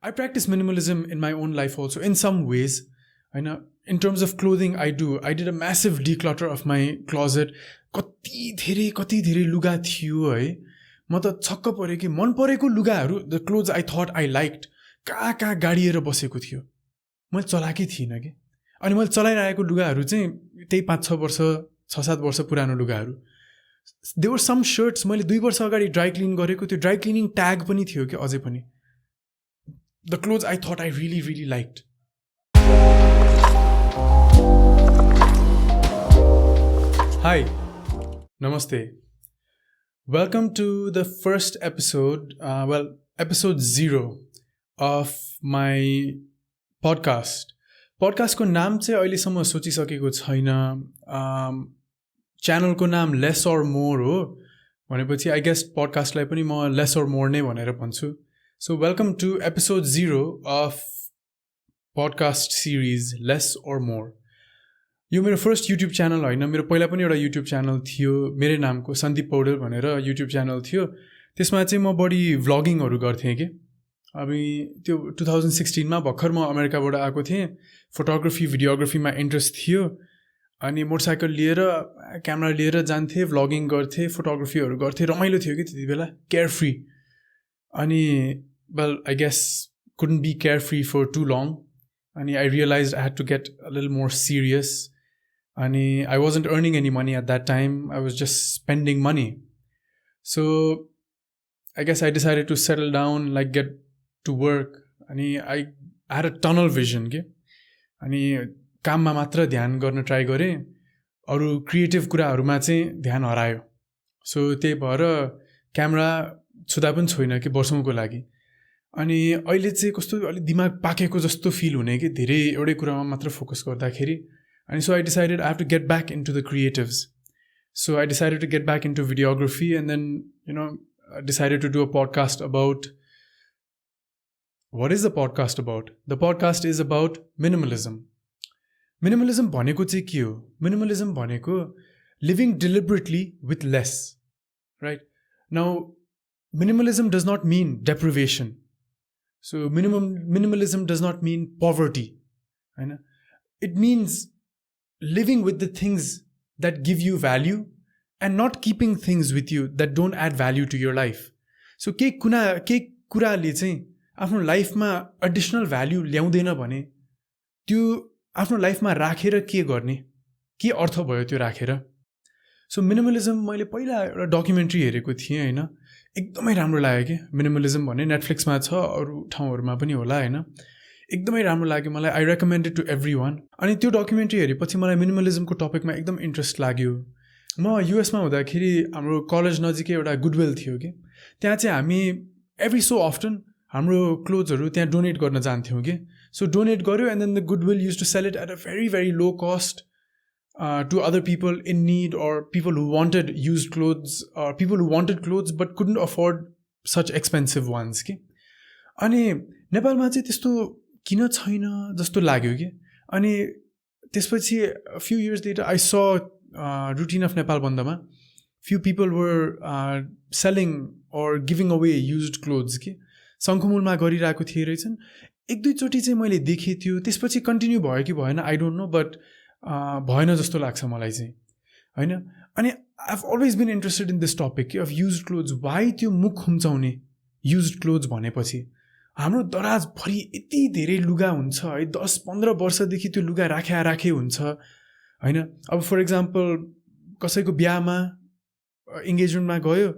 I practice minimalism in my own life also in some ways. In terms of clothing, I did a massive declutter of my closet. कति धेरै लुगा थियो है, म त छक्क परे कि मन परेको लुगाहरू, the clothes I thought I liked, कहाँ गाडिएर बसेको थियो, मैले चलाएकै थिइनँ कि। अनि मैले चलाइरहेको लुगाहरू चाहिँ त्यही 5-6 वर्ष 6-7 वर्ष पुरानो लुगाहरू। देयर वर सम शर्ट्स मैले 2 वर्ष अगाडि ड्राई क्लिन गरेको, त्यो ड्राई क्लिनिङ ट्याग पनि थियो कि अझै पनि। The clothes I thought I really liked. Hi, Namaste. Welcome to the first episode, episode 0 of my podcast. Podcast को नाम चाहिँ अहिलेसम्म सोचिसकेको छैन। च्यानलको नाम लेस और मोर हो भनेपछि आई गेस पडकास्टलाई पनि म लेस और मोर नै भनेर भन्छु। So welcome to episode 0 of podcast series less or more. यो मेरो फर्स्ट युट्युब च्यानल होइन, मेरो पहिला पनि एउटा युट्युब च्यानल थियो मेरै नामको, सन्दीप पौडेल भनेर युट्युब च्यानल थियो। त्यसमा चाहिँ म बढी भ्लगिङहरू गर्थेँ कि। अब त्यो 2016मा भर्खर म अमेरिकाबाट आएको थिएँ, फोटोग्राफी भिडियोग्राफीमा इन्ट्रेस्ट थियो। अनि मोटरसाइकल लिएर क्यामेरा लिएर जान्थेँ, भ्लगिङ गर्थेँ, फोटोग्राफीहरू गर्थेँ, रमाइलो थियो कि त्यति बेला, केयर फ्री। अनि well I guess couldn't be care free for too long, अनि I realise I had to get a little more serious. अनि I wasn't earning any money at that time. I was just spending money. So I guess I decided to settle down, like get to work. अनि I had a tunnel vision के। अनि काममा मात्र ध्यान गर्न try गरेँ, अरू creative कुराहरूमा चाहिँ ध्यान हरायो। सो त्यही भएर क्यामेरा छुँदा पनि छोइनँ कि वर्षौँको लागि। अनि अहिले चाहिँ कस्तो अलिक दिमाग पाकेको जस्तो फिल हुने कि धेरै एउटै कुरामा मात्र फोकस गर्दाखेरि। And so I decided I have to get back into the creatives. So I decided to get back into videography, and then, I decided to do a podcast about... What is the podcast about? The podcast is about minimalism. Minimalism bhaneko चाहिँ के हो? Minimalism bhaneko living deliberately with less. Right? Now, minimalism does not mean deprivation. So minimalism does not mean poverty. It means living with the things that give you value and not keeping things with you that don't add value to your life. So के कुराले चाहिँ आफ्नो लाइफमा additional value ल्याउँदैन भने त्यो आफ्नो लाइफमा राखेर के गर्ने, के अर्थ भयो त्यो राखेर? सो मिनिमलिजम मैले पहिला एउटा डकुमेन्ट्री हेरेको थिएँ होइन, एकदमै राम्रो लाग्यो कि। मिनिमलिजम भन्ने नेटफ्लिक्समा छ, अरू ठाउँहरूमा पनि होला होइन, एकदमै राम्रो लाग्यो मलाई। I recommended to everyone. अनि त्यो डकुमेन्ट्री हेरेपछि मलाई मिनिमलिजमको टपिकमा एकदम इन्ट्रेस्ट लाग्यो। म युएसमा हुँदाखेरि हाम्रो कलेज नजिकै एउटा गुडविल थियो कि, त्यहाँ चाहिँ हामी एभ्री सो अफ्टन हाम्रो क्लोथ्सहरू त्यहाँ डोनेट गर्न जान्थ्यौँ कि। सो डोनेट गऱ्यो and then the goodwill use to sell it at a very low cost to other people in need, or people who wanted used clothes, or people who wanted clothes but couldn't afford such expensive ones कि। अनि नेपालमा चाहिँ त्यस्तो किन छैन जस्तो लाग्यो कि। अनि त्यसपछि few years later I saw routine of Nepal बन्दमा few people were selling or giving away used clothes कि, शङ्खुमुलमा गरिरहेको थिए रहेछन्। 1-2 चोटि चाहिँ मैले देखेँ त्यो, त्यसपछि कन्टिन्यू भयो कि भएन आई डोन्ट नो, बट भएन जस्तो लाग्छ मलाई चाहिँ होइन। अनि I have always been interested in this topic of used clothes. Why त्यो मुख खुम्चाउने युज्ड क्लोथ्स भनेपछि? हाम्रो दराजभरि यति धेरै लुगा हुन्छ है, 10-15 वर्षदेखि त्यो लुगा राखे हुन्छ होइन। अब फर इक्जाम्पल कसैको बिहामा इङ्गेजमेन्टमा गयो,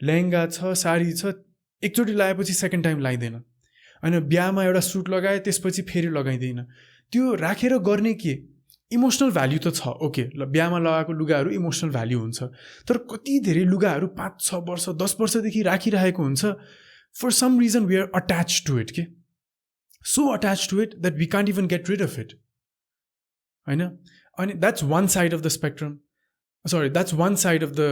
लेहेङ्गा छ, साडी छ, एकचोटि लगाएपछि सेकेन्ड टाइम लगाइँदैन होइन। बिहामा एउटा सुट लगाए त्यसपछि फेरि लगाइँदैन। त्यो राखेर गर्ने के? इमोसनल भ्याल्यु त छ, ओके ल, बिहामा लगाएको लुगाहरू इमोसनल भ्याल्यु हुन्छ, तर कति धेरै लुगाहरू 5-6 वर्ष 10 वर्षदेखि राखिरहेको हुन्छ। For some reason we are attached to it, okay? So attached to it that we can't even get rid of it. I know. And that's one side of the spectrum. Sorry, that's one side of the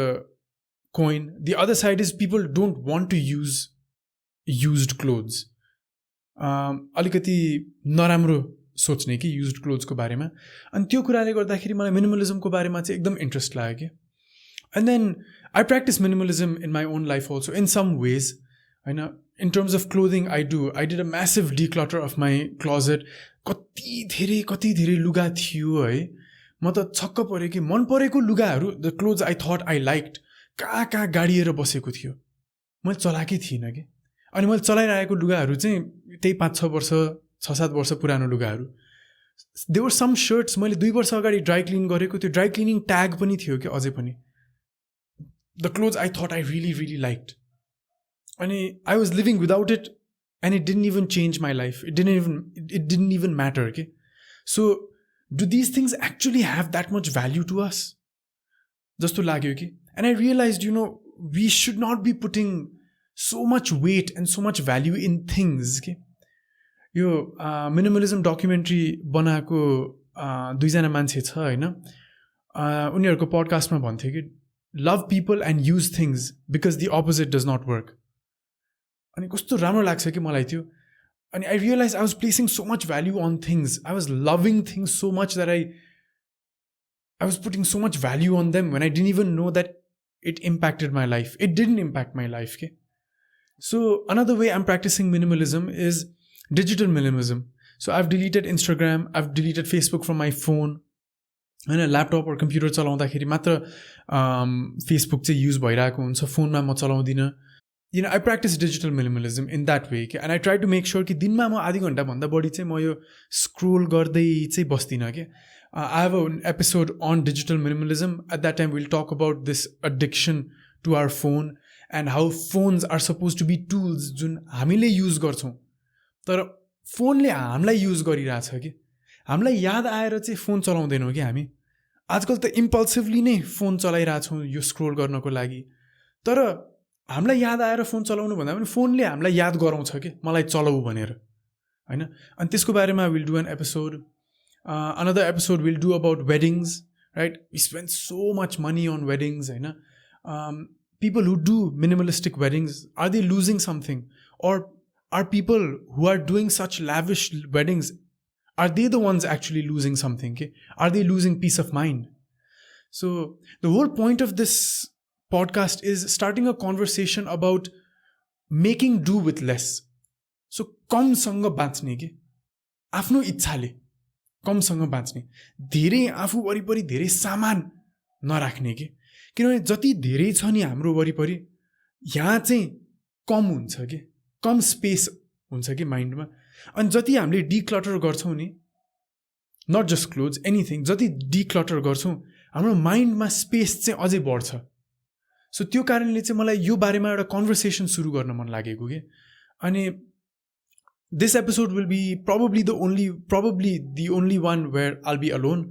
coin. The other side is people don't want to use used clothes. अलिकति नराम्रो सोच्ने कि used क्लोथ्सको बारेमा। अनि त्यो कुराले गर्दाखेरि मलाई मिनिमलिजमको बारेमा चाहिँ एकदम इन्ट्रेस्ट लाग्यो कि। And then I practice minimalism in my own life also in some ways. होइन. In terms of clothing I did a massive declutter of my closet. कति धेरै लुगा थियो है. म त छक्क परेँ कि मन परेको लुगाहरू, the clothes I thought I liked, कहाँ गाडिएर बसेको थियो. मैले चलाएकै थिइनँ कि. अनि मैले चलाइरहेको लुगाहरू चाहिँ त्यही 5-6 वर्ष 6-7 वर्ष पुरानो लुगाहरू. देवर सम सर्ट्स मैले 2 वर्ष अगाडि ड्राई क्लिन गरेको, त्यो ड्राई क्लिनिङ ट्याग पनि थियो कि अझै पनि. The clothes I thought I really liked. अनि I was living without it and it didn't even change my life. It didn't even matter के. So do this things actually have that much value to us जस्तो लाग्यो कि. And I realise we should not be putting so much weight and so much value in things के. यो minimalism documentary बनाएको 2जना मान्छे छ होइन. उनीहरूको पडकास्टमा भन्थ्यो कि love people and use things because the opposite does not work. अनि कस्तो राम्रो लाग्छ कि मलाई त्यो. अनि I realise I was placing so much value on things. I was loving things so much that I was putting so much value on them when I didn't even know that it impacted my life. It didn't impact my life. Okay? So another way I'm practicing minimalism is digital minimalism. So I've deleted Instagram, I've deleted Facebook from my phone. And a laptop or computer चलाउँदाखेरि मात्र Facebook चाहिँ use भइरहेको हुन्छ, फोनमा म चलाउँदिनँ. I practice digital minimalism in that way. Okay? And I try to make sure कि दिनमा म आधी घन्टाभन्दा बढी चाहिँ म यो स्क्रोल गर्दै चाहिँ बस्दिनँ के. I have an episode on digital minimalism. At that time, we'll talk about this addiction to our phone and how phones are supposed to be tools जुन हामीले युज गर्छौँ तर फोनले हामीलाई युज गरिरहेछ कि. हामीलाई याद आएर चाहिँ फोन चलाउँदैनौँ कि हामी. आजकल त इम्पल्सिभली नै फोन चलाइरहेछौँ यो स्क्रोल गर्नको लागि. तर हामीलाई याद आएर फोन चलाउनु भन्दा पनि फोनले हामीलाई याद गराउँछ कि मलाई चलाऊ भनेर होइन. अनि त्यसको बारेमा will do an episode. Another episode we'll do about weddings, right? We spend so much money on weddings, right? People who do minimalistic weddings, are they losing something? Or are people who are doing such lavish weddings, are they the ones actually losing something? Okay? Are they losing peace of mind? So the whole point of this podcast is starting a conversation about making do with less. So कमसँग बाँच्ने के आफ्नो इच्छाले कमसँग बाँच्ने, धेरै आफू वरिपरि धेरै सामान नराख्ने कि. किनभने जति धेरै छ नि हाम्रो वरिपरि यहाँ चाहिँ कम हुन्छ कि, कम स्पेस हुन्छ कि माइन्डमा. अनि जति हामीले डिक्लटर गर्छौँ नि, नट जस्ट क्लोथ्स एनिथिङ, जति डिक्लटर गर्छौँ हाम्रो माइन्डमा स्पेस चाहिँ अझै बढ्छ. सो त्यो कारणले चाहिँ मलाई यो बारेमा एउटा कन्भर्सेसन सुरु गर्न मन लागेको कि. अनि this episode will be probably the only one where I'll be alone.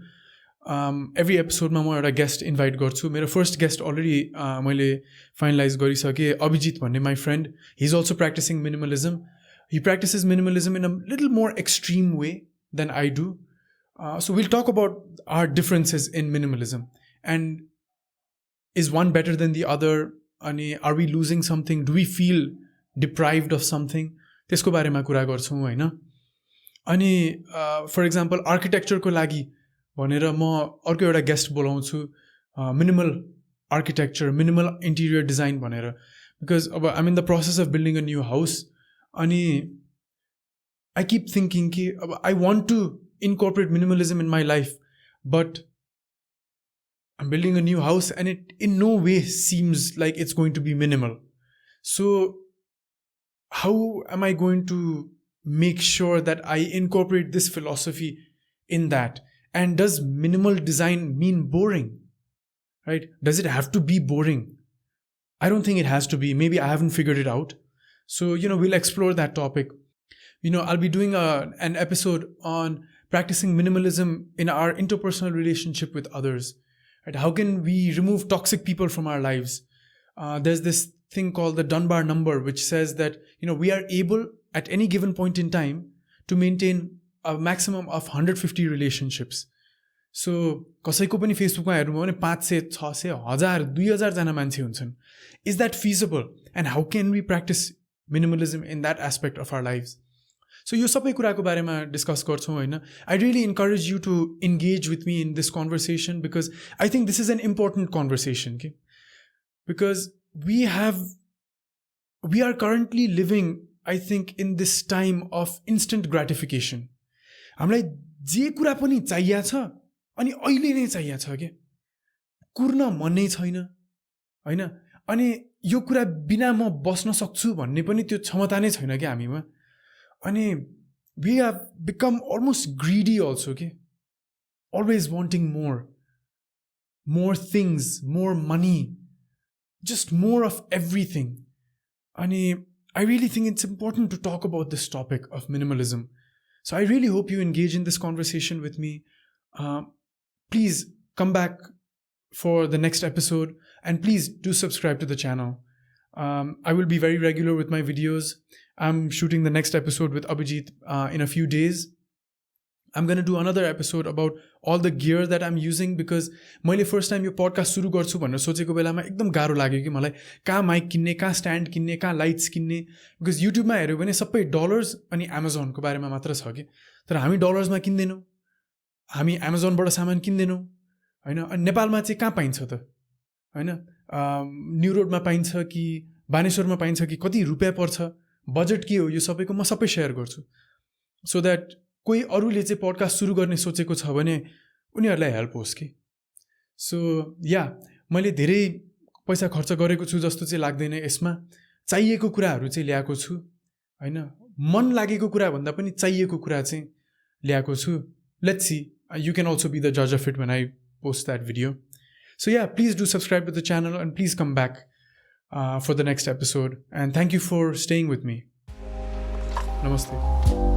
Every episode ma ma euta guest invite garchu. Mero first guest already मैले finalize गरिसके, अभिजित भन्ने my friend. He's also practicing minimalism. He practices minimalism in a little more extreme way than I do. So we'll talk about our differences in minimalism and is one better than the other. अनि are we losing something? Do we feel deprived of something? त्यसको बारेमा कुरा गर्छौँ होइन. अनि for example आर्किटेक्चरको लागि भनेर म अर्को एउटा गेस्ट बोलाउँछु, minimal architecture, minimal interior design भनेर. बिकज अब I am in the process of building a new house. अनि आई किप थिङ्किङ कि अब I want to incorporate minimalism in my life, but I am building a new house and it in no way seems like it's going to be minimal. So how am I going to make sure that I incorporate this philosophy in that? And does minimal design mean boring? Right? Does it have to be boring? I don't think it has to be. Maybe I haven't figured it out. So, we'll explore that topic. I'll be doing an episode on practicing minimalism in our interpersonal relationship with others. Right? How can we remove toxic people from our lives? There's this thing called the Dunbar number, which says that we are able at any given point in time to maintain a maximum of 150 relationships. So कसैको पनि फेसबुकमा हेर्नु भने 500, 600, 1000, 2000 जना मान्छे हुन्छन्. Is that feasible? And how can we practice minimalism in that aspect of our lives? So यो सबै कुराको बारेमा डिस्कस गर्छौँ होइन. I really encourage you to engage with me in this conversation because I think this is an important conversation. Okay? Because we have we are currently living, I think, in this time of instant gratification. हामीलाई जे कुरा पनि चाहिएको छ अनि अहिले नै चाहिएको छ के, कुर्न मन नै छैन हैन, अनि यो कुरा बिना म बस्न सक्छु भन्ने पनि त्यो क्षमता नै छैन के हामीमा. अनि we have become almost greedy also के, always wanting more things, more money, just more of everything. And I really think it's important to talk about this topic of minimalism. So I really hope you engage in this conversation with me. Please come back for the next episode, and please do subscribe to the channel. I will be very regular with my videos. I'm shooting the next episode with Abhijit in a few days. I'm going to do another episode about all the gear that I'm using, because मैले first time यो podcast सुरु गर्छु भनेर सोचेको बेलामा एकदम गाह्रो लाग्यो कि मलाई कहाँ माइक किन्ने, कहाँ स्ट्यान्ड किन्ने, कहाँ लाइट्स किन्ने. बिकज युट्युबमा हेऱ्यो भने सबै डलर्स अनि एमाजोनको बारेमा मात्र छ कि, तर हामी डलर्समा किन्दैनौँ, हामी एमाजोनबाट सामान किन्दैनौँ हैन. अनि नेपालमा चाहिँ कहाँ पाइन्छ त हैन, न्यू रोडमा पाइन्छ कि बानेश्वरमा पाइन्छ कि कति रुपियाँ पर्छ, बजेट के हो, यो सबैको म सबै सेयर गर्छु, सो द्याट कोही अरूले चाहिँ पडकास्ट सुरु गर्ने सोचेको छ भने उनीहरूलाई हेल्प होस् कि. सो या मैले धेरै पैसा खर्च गरेको छु जस्तो चाहिँ लाग्दैन यसमा. चाहिएको कुराहरू चाहिँ ल्याएको छु हैन, मन लागेको कुरा भन्दा पनि चाहिएको कुरा चाहिँ ल्याएको छु. Let's see, you can also be the जज of it when I post that video. So yeah, please do subscribe to the channel and please come back for the next episode. And thank you for staying with me. Namaste.